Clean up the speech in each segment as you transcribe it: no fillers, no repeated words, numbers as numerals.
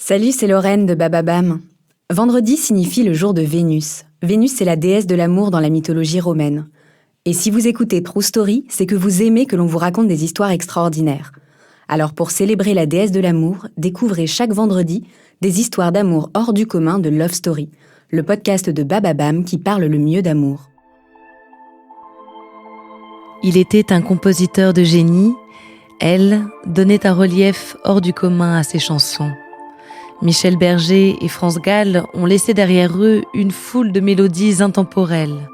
Salut, c'est Lorraine de Bababam. Vendredi signifie le jour de Vénus. Vénus, c'est la déesse de l'amour dans la mythologie romaine. Et si vous écoutez True Story, c'est que vous aimez que l'on vous raconte des histoires extraordinaires. Alors pour célébrer la déesse de l'amour, découvrez chaque vendredi des histoires d'amour hors du commun de Love Story, le podcast de Bababam qui parle le mieux d'amour. Il était un compositeur de génie. Elle donnait un relief hors du commun à ses chansons. Michel Berger et France Gall ont laissé derrière eux une foule de mélodies intemporelles.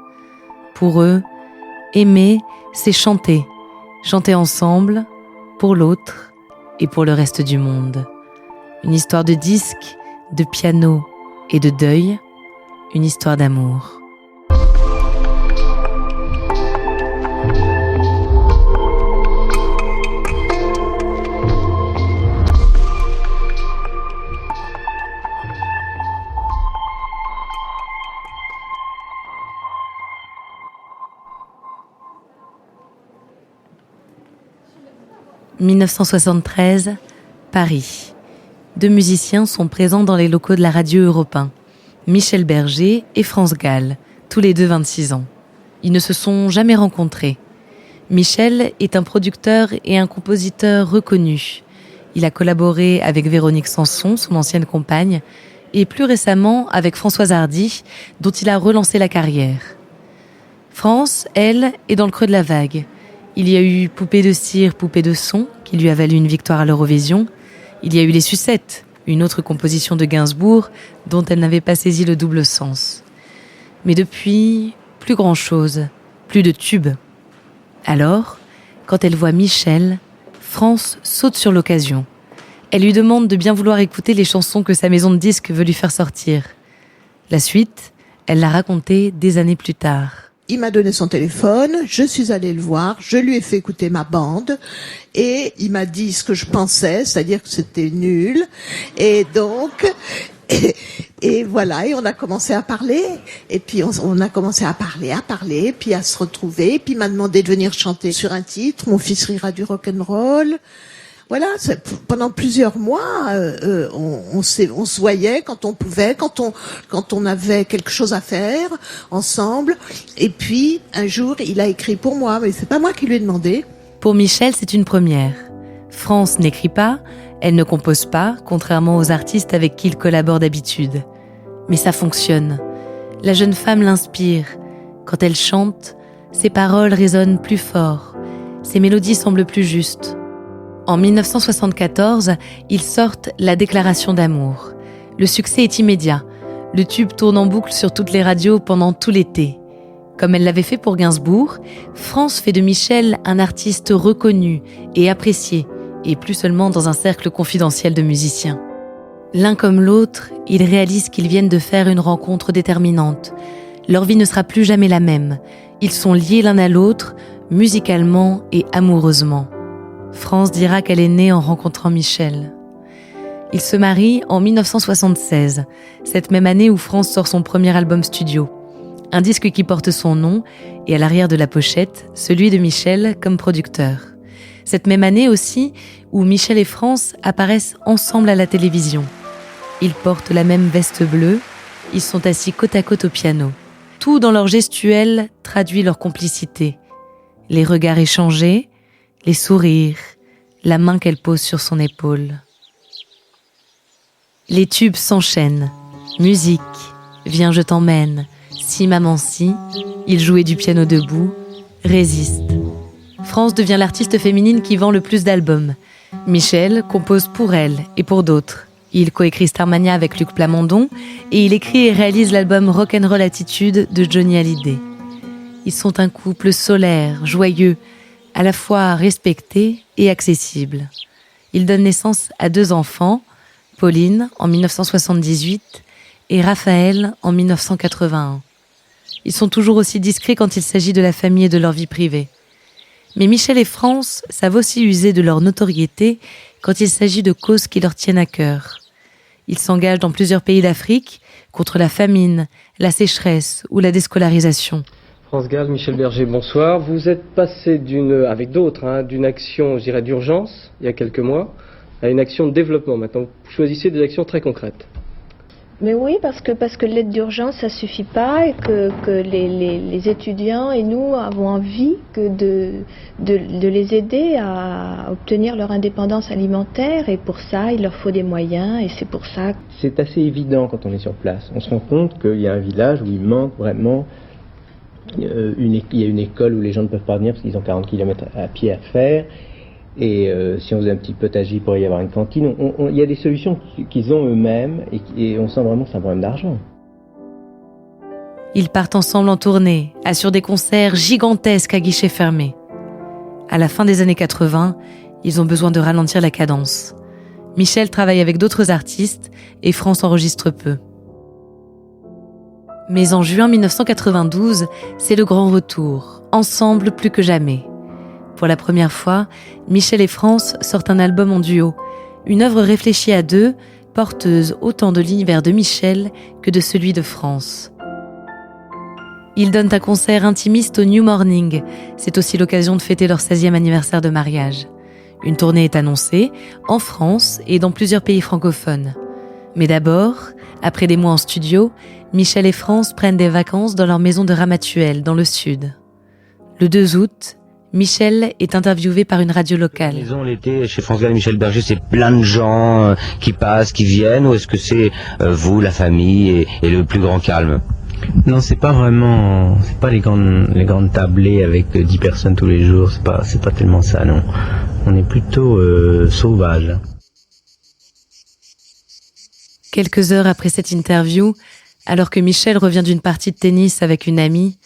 Pour eux, aimer, c'est chanter. Chanter ensemble, pour l'autre et pour le reste du monde. Une histoire de disque, de piano et de deuil. Une histoire d'amour. « 1973, Paris. Deux musiciens sont présents dans les locaux de la radio Europe 1. Michel Berger et France Gall, tous les deux 26 ans. Ils ne se sont jamais rencontrés. Michel est un producteur et un compositeur reconnu. Il a collaboré avec Véronique Sanson, son ancienne compagne, et plus récemment avec Françoise Hardy, dont il a relancé la carrière. France, elle, est dans le creux de la vague. Il y a eu Poupée de cire, Poupée de son, qui lui a valu une victoire à l'Eurovision. Il y a eu Les Sucettes, une autre composition de Gainsbourg, dont elle n'avait pas saisi le double sens. Mais depuis, plus grand-chose, plus de tubes. Alors, quand elle voit Michel, France saute sur l'occasion. Elle lui demande de bien vouloir écouter les chansons que sa maison de disques veut lui faire sortir. La suite, elle l'a racontée des années plus tard. Il m'a donné son téléphone, je suis allée le voir, je lui ai fait écouter ma bande et il m'a dit ce que je pensais, c'est-à-dire que c'était nul. Et donc, et voilà, et on a commencé à parler. Et puis on a commencé à parler, puis à se retrouver. Et puis il m'a demandé de venir chanter sur un titre, Mon fils rira du rock'n'roll. Voilà, pendant plusieurs mois, on se voyait quand on pouvait, quand on avait quelque chose à faire ensemble. Et puis un jour, il a écrit pour moi, mais c'est pas moi qui lui ai demandé. Pour Michel, c'est une première. France n'écrit pas, elle ne compose pas, contrairement aux artistes avec qui il collabore d'habitude. Mais ça fonctionne. La jeune femme l'inspire. Quand elle chante, ses paroles résonnent plus fort. Ses mélodies semblent plus justes. En 1974, ils sortent La Déclaration d'amour. Le succès est immédiat. Le tube tourne en boucle sur toutes les radios pendant tout l'été. Comme elle l'avait fait pour Gainsbourg, France fait de Michel un artiste reconnu et apprécié, et plus seulement dans un cercle confidentiel de musiciens. L'un comme l'autre, ils réalisent qu'ils viennent de faire une rencontre déterminante. Leur vie ne sera plus jamais la même. Ils sont liés l'un à l'autre, musicalement et amoureusement. France dira qu'elle est née en rencontrant Michel. Ils se marient en 1976, cette même année où France sort son premier album studio. Un disque qui porte son nom et à l'arrière de la pochette, celui de Michel comme producteur. Cette même année aussi où Michel et France apparaissent ensemble à la télévision. Ils portent la même veste bleue, ils sont assis côte à côte au piano. Tout dans leur gestuelle traduit leur complicité. Les regards échangés, les sourires, la main qu'elle pose sur son épaule. Les tubes s'enchaînent. Musique, Viens je t'emmène, Si maman si, Il jouait du piano debout, Résiste. France devient l'artiste féminine qui vend le plus d'albums. Michel compose pour elle et pour d'autres. Il coécrit Starmania avec Luc Plamondon et il écrit et réalise l'album Rock'n'Roll Attitude de Johnny Hallyday. Ils sont un couple solaire, joyeux, à la fois respecté et accessible. Ils donnent naissance à 2 enfants, Pauline en 1978 et Raphaël en 1981. Ils sont toujours aussi discrets quand il s'agit de la famille et de leur vie privée. Mais Michel et France savent aussi user de leur notoriété quand il s'agit de causes qui leur tiennent à cœur. Ils s'engagent dans plusieurs pays d'Afrique contre la famine, la sécheresse ou la déscolarisation. France Gall, Michel Berger, bonsoir. Vous êtes passé avec d'autres, d'une action, je dirais, d'urgence, il y a quelques mois, à une action de développement. Maintenant, vous choisissez des actions très concrètes. Mais oui, parce que l'aide d'urgence, ça suffit pas, et que les étudiants et nous avons envie de les aider à obtenir leur indépendance alimentaire, et pour ça, il leur faut des moyens, et c'est pour ça. C'est assez évident quand on est sur place. On se rend compte qu'il y a un village où il manque vraiment il y a une école où les gens ne peuvent pas venir parce qu'ils ont 40 km à pied à faire. Et si on faisait un petit potager, il pourrait y avoir une cantine. Il y a des solutions qu'ils ont eux-mêmes et on sent vraiment que c'est un problème d'argent. Ils partent ensemble en tournée, assurent des concerts gigantesques à guichets fermés. À la fin des années 80, ils ont besoin de ralentir la cadence. Michel travaille avec d'autres artistes et France enregistre peu. Mais en juin 1992, c'est le grand retour, ensemble plus que jamais. Pour la première fois, Michel et France sortent un album en duo, une œuvre réfléchie à deux, porteuse autant de l'univers de Michel que de celui de France. Ils donnent un concert intimiste au New Morning. C'est aussi l'occasion de fêter leur 16e anniversaire de mariage. Une tournée est annoncée, en France et dans plusieurs pays francophones. Mais d'abord, après des mois en studio, Michel et France prennent des vacances dans leur maison de Ramatuelle, dans le sud. Le 2 août, Michel est interviewé par une radio locale. La maison l'été chez France Gall et Michel Berger, c'est plein de gens qui passent, qui viennent, ou est-ce que c'est vous, la famille et le plus grand calme? Non, c'est pas les grandes tablées avec 10 personnes tous les jours, c'est pas tellement ça, non. On est plutôt sauvage. Quelques heures après cette interview, alors que Michel revient d'une partie de tennis avec une amie,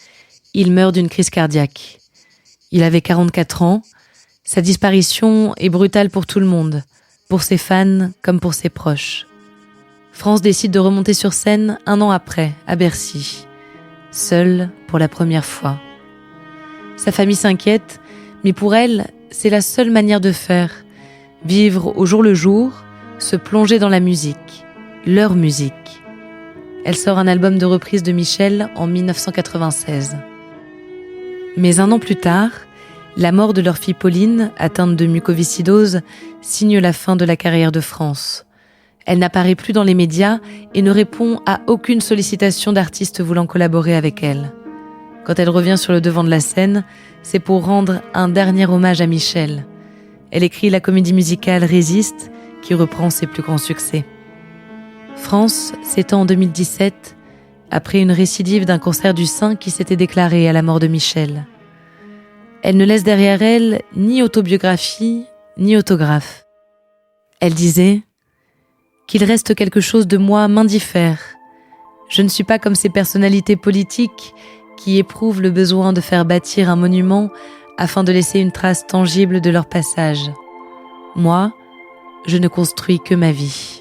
il meurt d'une crise cardiaque. Il avait 44 ans. Sa disparition est brutale pour tout le monde, pour ses fans comme pour ses proches. France décide de remonter sur scène 1 an après, à Bercy, seule pour la première fois. Sa famille s'inquiète, mais pour elle, c'est la seule manière de faire. Vivre au jour le jour, se plonger dans la musique, leur musique. Elle sort un album de reprise de Michel en 1996. Mais 1 an plus tard, la mort de leur fille Pauline, atteinte de mucoviscidose, signe la fin de la carrière de France. Elle n'apparaît plus dans les médias et ne répond à aucune sollicitation d'artistes voulant collaborer avec elle. Quand elle revient sur le devant de la scène, c'est pour rendre un dernier hommage à Michel. Elle écrit la comédie musicale Résiste, qui reprend ses plus grands succès. France s'étend en 2017, après une récidive d'un cancer du sein qui s'était déclaré à la mort de Michel. Elle ne laisse derrière elle ni autobiographie, ni autographe. Elle disait « Qu'il reste quelque chose de moi m'indiffère. Je ne suis pas comme ces personnalités politiques qui éprouvent le besoin de faire bâtir un monument afin de laisser une trace tangible de leur passage. Moi, je ne construis que ma vie. »